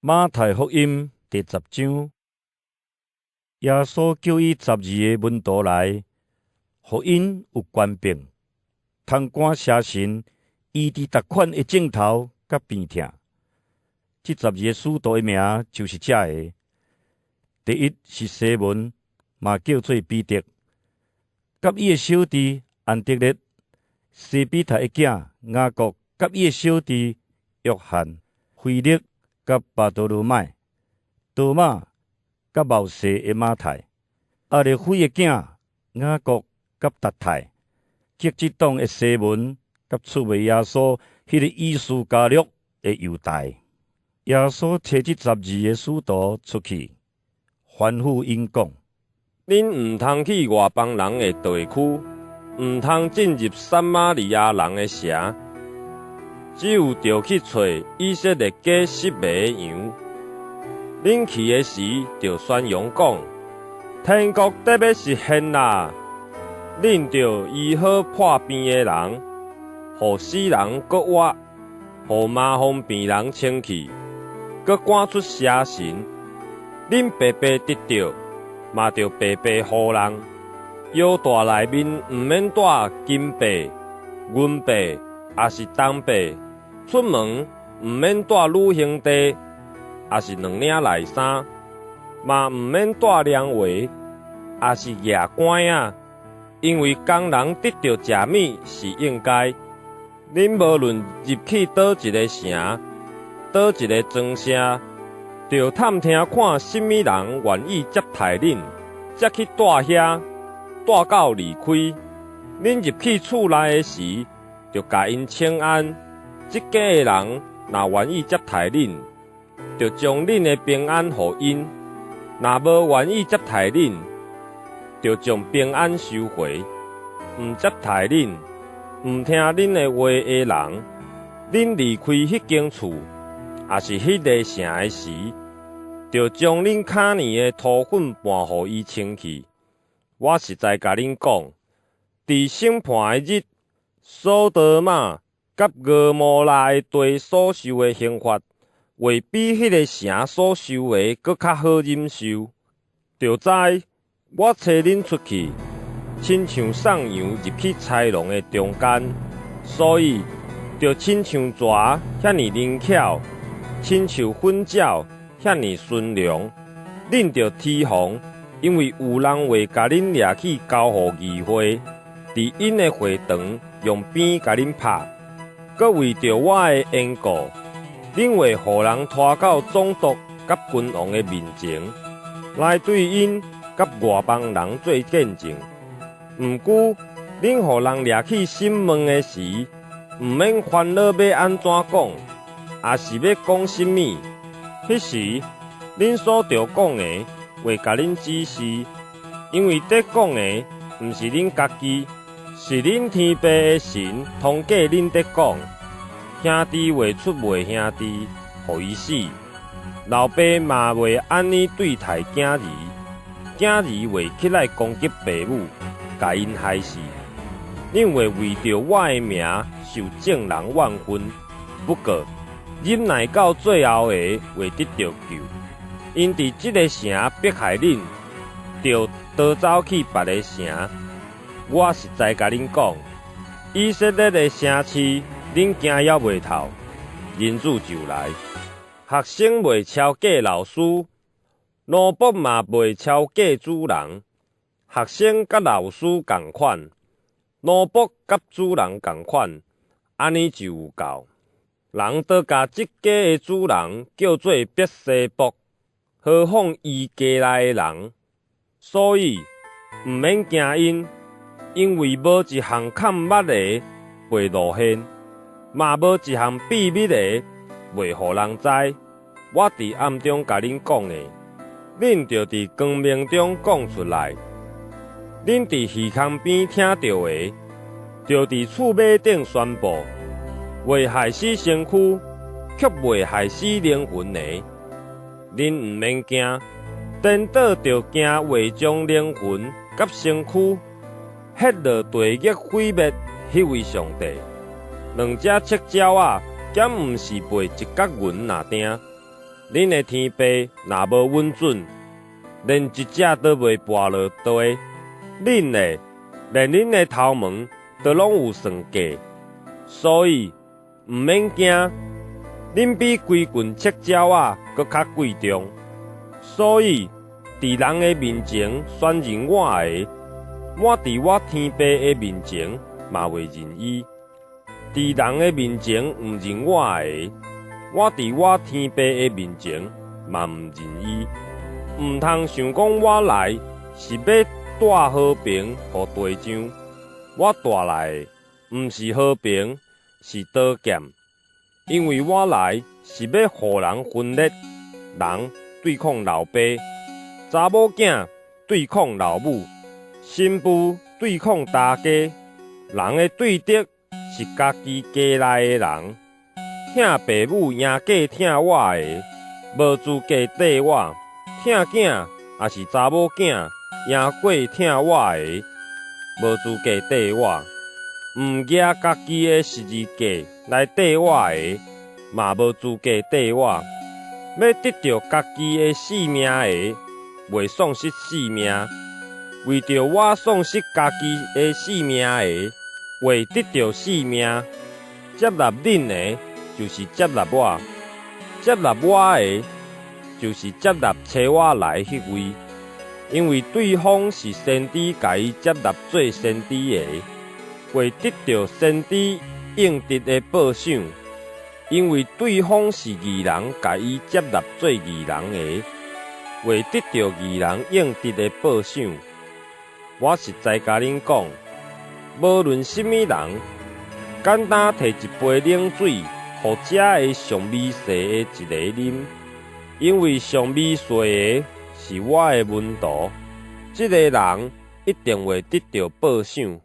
马太福音第10章，耶稣叫伊12个门徒来，互因有权柄，通管邪神，医治逐款的症头甲病痛。这12个使徒的名就是这个：第一是西门，嘛叫做彼得，甲伊的小弟安德烈，西比太的囝雅各，甲伊的小弟约翰，腓力，甲巴多罗买，多马，甲冒西的马太，阿列菲的囝雅各，甲达太，极这党的西门，甲出卖耶稣迄个以斯加略的犹大。耶稣摕这12个使徒出去，吩咐因讲：恁毋通去外邦人的地区，毋通进入撒玛利亚人的城，只有着去找以色列假失迷的羊。恁去的时，着宣扬讲：天国得要实现啦！恁着医好破病的人，互死人搁活，互麻风病人清气，搁赶出邪神。恁白白得着，嘛着白白予人。腰带内面毋免带金币、银币，也是铜币。出门毋免带女兄弟，也是2领内衫，嘛毋免带粮鞋，也是牙管仔。因为工人得着食米是应该。恁无论入去倒一个城，倒一个庄舍，着探听看什么人愿意接待恁，才去带遐，带到离开。恁入去厝内的时，着甲因请安。即家的人若愿意接待恁，着将恁的平安予因；若无愿意接待恁，着将平安收回。毋接待恁，毋听恁的话的人，恁离开迄间厝，也是迄个城的时，着将恁脚年的土粉拌予伊清气。我实在甲恁讲，伫审判的日，索多玛甲蛾摩拉的地所受的刑罚，会比迄个城所受的搁较好忍受。就知我找恁出去，亲像送羊入去豺狼的中间，所以就亲像蛇遐尼灵巧，亲像粉鸟遐尼顺良。恁着提防，因为有人会甲恁掠去交互议会，伫因的会堂用鞭甲恁拍。搁为着我的缘故，恁会互人拖到总督甲君王的面前，来对因甲外邦人做见证。毋过，恁互人掠去审问的时，毋免烦恼要安怎讲，也是要讲什么。迄时，恁所着讲的会甲恁指示，因为得讲的毋是恁家己。是恁天父的神通过恁得讲，兄弟袂出卖兄弟，互伊死；老爸嘛袂安尼对待囝儿，囝儿袂起来攻击爸母，甲因害死。恁会为着我的名受众人怨恨，不过忍耐到最后的会得到救。因伫即个城迫害恁，就逃走去别个城。我实在甲恁讲，以色列的城市，恁惊还袂透，人子就来。学生袂超过老师，奴仆嘛袂超过主人。学生甲老师共款，奴仆甲主人共款，安尼就有够。人都甲即家的主人叫做别西卜，何况伊家内的人？所以毋免惊因。因为无一项看捌的袂露现，嘛无一项秘密的袂互人知。我伫暗中甲恁讲的，恁着伫光明中讲出来；恁伫鱼坑边听到的，着伫厝尾顶宣布。袂害死身躯，却袂害死灵魂的，恁毋免惊。颠倒着惊会将灵魂甲身躯ฮ็落地狱毁灭迄位上帝。2只赤鸟仔，敢毋是卖一角银若定？恁的天父若无稳准，连一只都袂跋落地，恁的连恁的头毛都拢有算计，所以毋免惊，恁比规群赤鸟仔搁较贵重。所以伫人的面前选认我的，我伫我天父的面前嘛袂认伊；伫人的面前毋认我的，我伫我天父的面前嘛毋认伊。毋通想讲我来是要带和平互地上，我带来的毋是和平，是刀剑。因为我来是要互人分裂，人对抗老爸，查某囝对抗老母，新妇对抗大家。人的对敌是家己家内的人。疼爸母赢过疼我的，无资格缀我；疼囝也是查某囝赢过疼我的，无资格缀我。毋举家己的十字架来缀我的，嘛无资格缀我。要得到家己的性命的，袂丧失性命；为着我丧失家己的性命的，会得到性命。接纳恁的，就是接纳我；接纳我的，就是接纳找我来迄位。因为对方是先知，甲伊接纳做先知的，会得到先知应得的报赏。因为对方是义人，甲伊接纳做义人的，会得到义人应得的报赏。我实在甲恁讲，无论什么人，简单摕一杯冷水，互食的上美细的一个啉，因为上美细的是我的门徒，这个人一定会得到报赏。